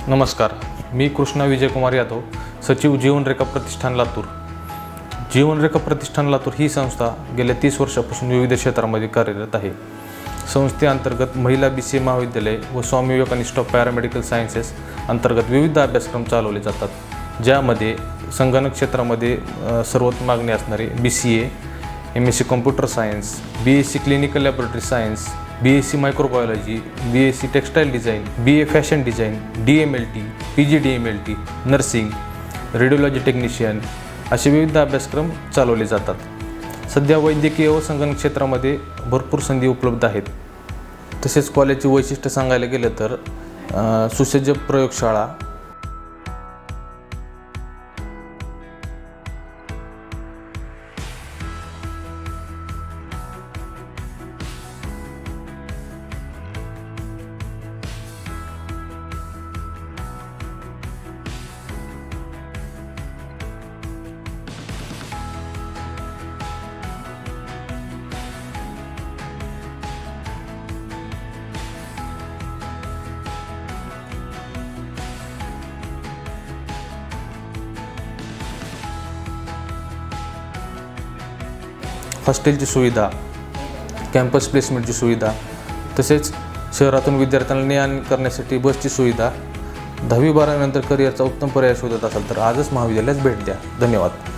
नमस्कार, मी कृष्णा विजयकुमार यादव, सचिव जीवनरेखा प्रतिष्ठान लातूर. जीवनरेखा प्रतिष्ठान लातूर ही संस्था गेल्या 30 वर्षापासून विविध क्षेत्रामध्ये कार्यरत आहे. संस्थेअंतर्गत महिला BCA महाविद्यालय व Swami Vivekananda institute of paramedical sciences अंतर्गत विविध अभ्यासक्रम चालवले जातात, ज्यामध्ये संगणक क्षेत्रामध्ये सर्वात मागणी असणारे BCA, MSc computer science, BSc clinical laboratory science, BSc microbiology, BSc textile design, BA fashion design, DMLT, PG DMLT, nursing, radiology technician असे विविध अभ्यासक्रम चालवले जातात. सध्या वैद्यकीय व संगणक क्षेत्रामध्ये भरपूर संधी उपलब्ध आहेत. तसेच कॉलेजचे वैशिष्ट्य सांगायला गेलं तर सुसज्ज प्रयोगशाळा, हॉस्टेलची सुविधा, कॅम्पस प्लेसमेंटची सुविधा, तसेच शहरातून विद्यार्थ्यांना ने-आण करण्यासाठी बसची सुविधा. 10वी-12वी नंतर करिअरचा उत्तम पर्याय शोधत असाल तर आजच महाविद्यालयास भेट द्या. धन्यवाद.